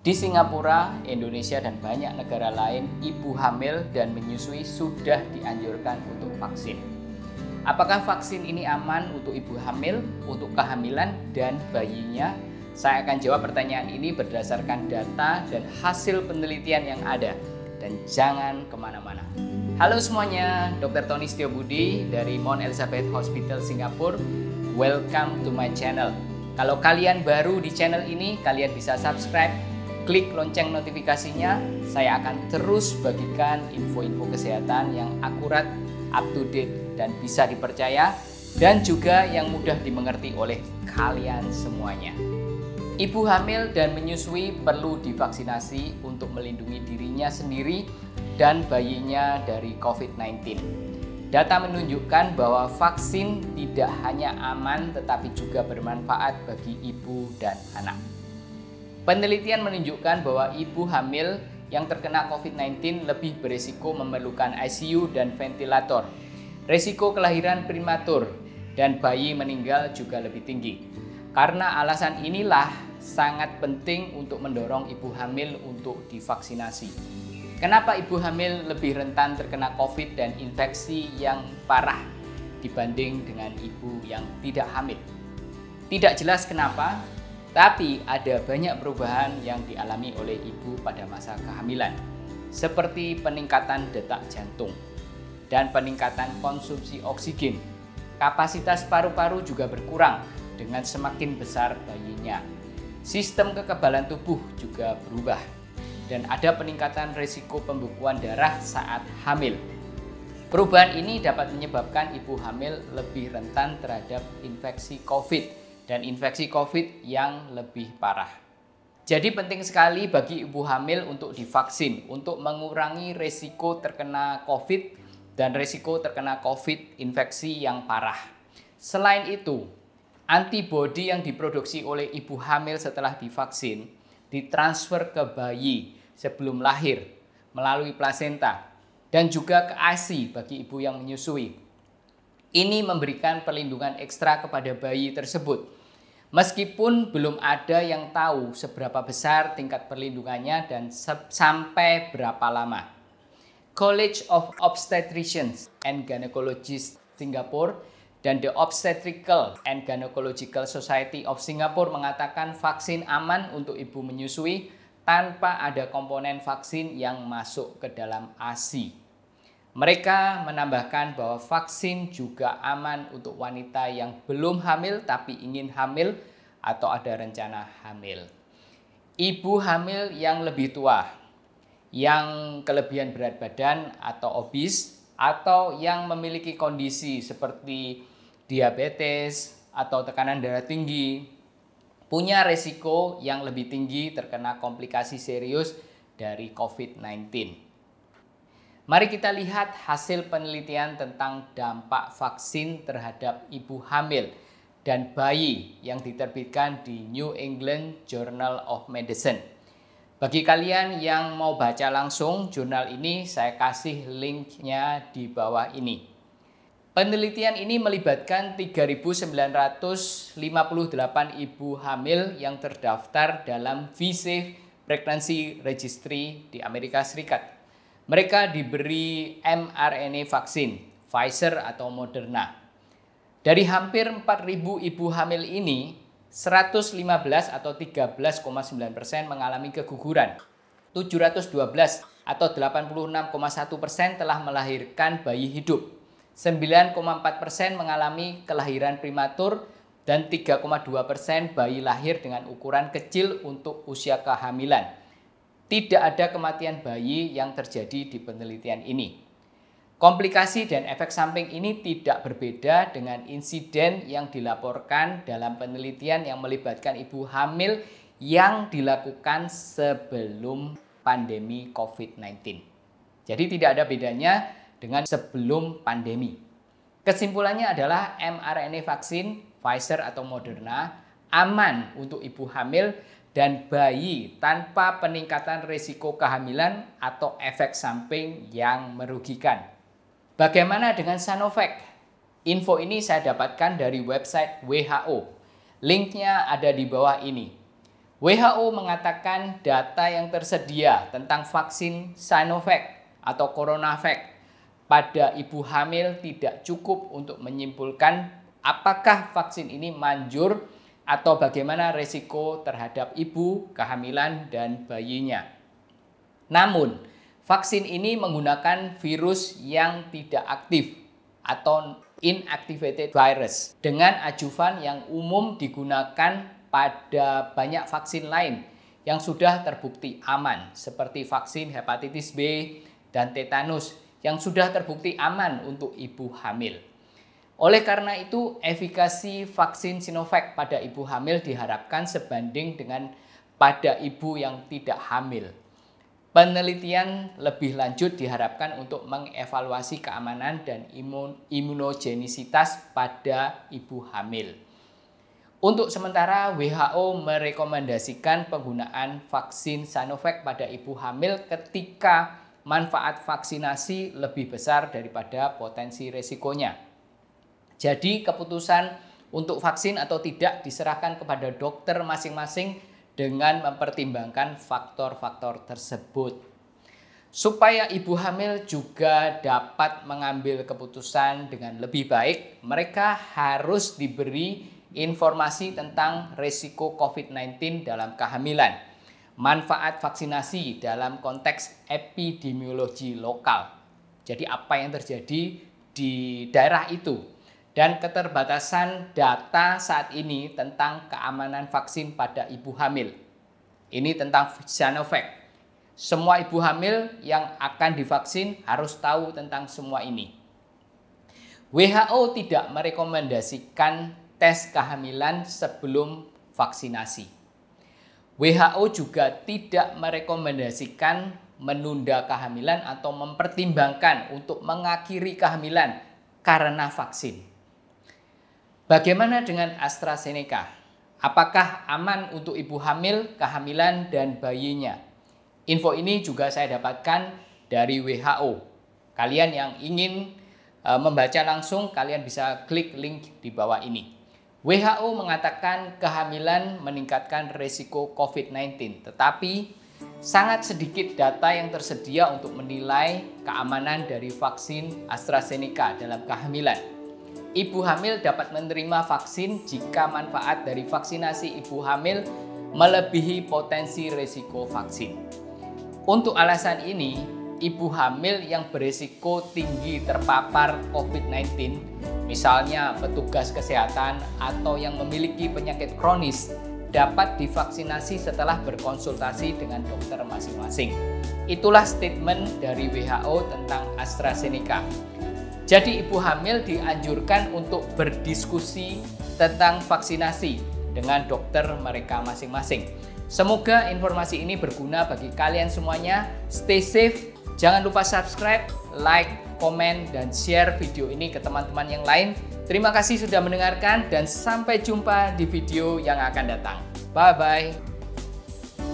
Di Singapura, Indonesia, dan banyak negara lain, ibu hamil dan menyusui sudah dianjurkan untuk vaksin. Apakah vaksin ini aman untuk ibu hamil, untuk kehamilan, dan bayinya? Saya akan jawab pertanyaan ini berdasarkan data dan hasil penelitian yang ada. Dan jangan kemana-mana. Halo semuanya, Dr. Tony Setiobudi dari Mount Elizabeth Hospital Singapura. Welcome to my channel. Kalau kalian baru di channel ini, kalian bisa subscribe, klik lonceng notifikasinya. Saya akan terus bagikan info-info kesehatan yang akurat, up to date, dan bisa dipercaya, dan juga yang mudah dimengerti oleh kalian semuanya. Ibu hamil dan menyusui perlu divaksinasi untuk melindungi dirinya sendiri dan bayinya dari COVID-19. Data menunjukkan bahwa vaksin tidak hanya aman tetapi juga bermanfaat bagi ibu dan anak. Penelitian menunjukkan bahwa ibu hamil yang terkena COVID-19 lebih berisiko memerlukan ICU dan ventilator. Risiko kelahiran prematur dan bayi meninggal juga lebih tinggi. Karena alasan inilah sangat penting untuk mendorong ibu hamil untuk divaksinasi. Kenapa ibu hamil lebih rentan terkena COVID dan infeksi yang parah dibanding dengan ibu yang tidak hamil? Tidak jelas kenapa, tapi ada banyak perubahan yang dialami oleh ibu pada masa kehamilan, seperti peningkatan detak jantung dan peningkatan konsumsi oksigen. Kapasitas paru-paru juga berkurang dengan semakin besar bayinya. Sistem kekebalan tubuh juga berubah, dan ada peningkatan risiko pembekuan darah saat hamil. Perubahan ini dapat menyebabkan ibu hamil lebih rentan terhadap infeksi COVID dan infeksi COVID yang lebih parah. Jadi penting sekali bagi ibu hamil untuk divaksin untuk mengurangi risiko terkena COVID dan risiko terkena COVID infeksi yang parah. Selain itu, antibodi yang diproduksi oleh ibu hamil setelah divaksin ditransfer ke bayi sebelum lahir melalui plasenta dan juga ke ASI bagi ibu yang menyusui. Ini memberikan perlindungan ekstra kepada bayi tersebut. Meskipun belum ada yang tahu seberapa besar tingkat perlindungannya dan sampai berapa lama. College of Obstetricians and Gynecologists Singapore dan The Obstetrical and Gynecological Society of Singapore mengatakan vaksin aman untuk ibu menyusui tanpa ada komponen vaksin yang masuk ke dalam ASI. Mereka menambahkan bahwa vaksin juga aman untuk wanita yang belum hamil tapi ingin hamil atau ada rencana hamil. Ibu hamil yang lebih tua, yang kelebihan berat badan atau obes, atau yang memiliki kondisi seperti diabetes atau tekanan darah tinggi, punya risiko yang lebih tinggi terkena komplikasi serius dari COVID-19. Mari kita lihat hasil penelitian tentang dampak vaksin terhadap ibu hamil dan bayi yang diterbitkan di New England Journal of Medicine. Bagi kalian yang mau baca langsung jurnal ini, saya kasih linknya di bawah ini. Penelitian ini melibatkan 3.958 ibu hamil yang terdaftar dalam V-Safe Pregnancy Registry di Amerika Serikat. Mereka diberi mRNA vaksin, Pfizer atau Moderna. Dari hampir 4.000 ibu hamil ini, 115 atau 13,9% mengalami keguguran. 712 atau 86,1% telah melahirkan bayi hidup. 9,4% mengalami kelahiran prematur dan 3,2% bayi lahir dengan ukuran kecil untuk usia kehamilan. Tidak ada kematian bayi yang terjadi di penelitian ini. Komplikasi dan efek samping ini tidak berbeda dengan insiden yang dilaporkan dalam penelitian yang melibatkan ibu hamil yang dilakukan sebelum pandemi COVID-19. Jadi tidak ada bedanya dengan sebelum pandemi. Kesimpulannya adalah mRNA vaksin Pfizer atau Moderna aman untuk ibu hamil dan bayi tanpa peningkatan risiko kehamilan atau efek samping yang merugikan. Bagaimana dengan Sinovac? Info ini saya dapatkan dari website WHO. Linknya ada di bawah ini. WHO mengatakan data yang tersedia tentang vaksin Sinovac atau CoronaVac pada ibu hamil tidak cukup untuk menyimpulkan apakah vaksin ini manjur atau bagaimana resiko terhadap ibu, kehamilan, dan bayinya. Namun, vaksin ini menggunakan virus yang tidak aktif atau inactivated virus dengan adjuvan yang umum digunakan pada banyak vaksin lain yang sudah terbukti aman seperti vaksin hepatitis B dan tetanus yang sudah terbukti aman untuk ibu hamil. Oleh karena itu, efikasi vaksin Sinovac pada ibu hamil diharapkan sebanding dengan pada ibu yang tidak hamil. Penelitian lebih lanjut diharapkan untuk mengevaluasi keamanan dan imunogenisitas pada ibu hamil. Untuk sementara, WHO merekomendasikan penggunaan vaksin Sinovac pada ibu hamil ketika manfaat vaksinasi lebih besar daripada potensi resikonya. Jadi, keputusan untuk vaksin atau tidak diserahkan kepada dokter masing-masing dengan mempertimbangkan faktor-faktor tersebut. Supaya ibu hamil juga dapat mengambil keputusan dengan lebih baik, mereka harus diberi informasi tentang risiko COVID-19 dalam kehamilan, manfaat vaksinasi dalam konteks epidemiologi lokal. Jadi apa yang terjadi di daerah itu, dan keterbatasan data saat ini tentang keamanan vaksin pada ibu hamil. Ini tentang Sinovac. Semua ibu hamil yang akan divaksin harus tahu tentang semua ini. WHO tidak merekomendasikan tes kehamilan sebelum vaksinasi. WHO juga tidak merekomendasikan menunda kehamilan atau mempertimbangkan untuk mengakhiri kehamilan karena vaksin. Bagaimana dengan AstraZeneca? Apakah aman untuk ibu hamil, kehamilan, dan bayinya? Info ini juga saya dapatkan dari WHO. Kalian yang ingin membaca langsung, kalian bisa klik link di bawah ini. WHO mengatakan kehamilan meningkatkan risiko COVID-19, tetapi sangat sedikit data yang tersedia untuk menilai keamanan dari vaksin AstraZeneca dalam kehamilan. Ibu hamil dapat menerima vaksin jika manfaat dari vaksinasi ibu hamil melebihi potensi risiko vaksin. Untuk alasan ini, ibu hamil yang berisiko tinggi terpapar COVID-19, misalnya petugas kesehatan atau yang memiliki penyakit kronis, dapat divaksinasi setelah berkonsultasi dengan dokter masing-masing. Itulah statement dari WHO tentang AstraZeneca. Jadi ibu hamil dianjurkan untuk berdiskusi tentang vaksinasi dengan dokter mereka masing-masing. Semoga informasi ini berguna bagi kalian semuanya. Stay safe, jangan lupa subscribe, like, komen, dan share video ini ke teman-teman yang lain. Terima kasih sudah mendengarkan dan sampai jumpa di video yang akan datang. Bye-bye.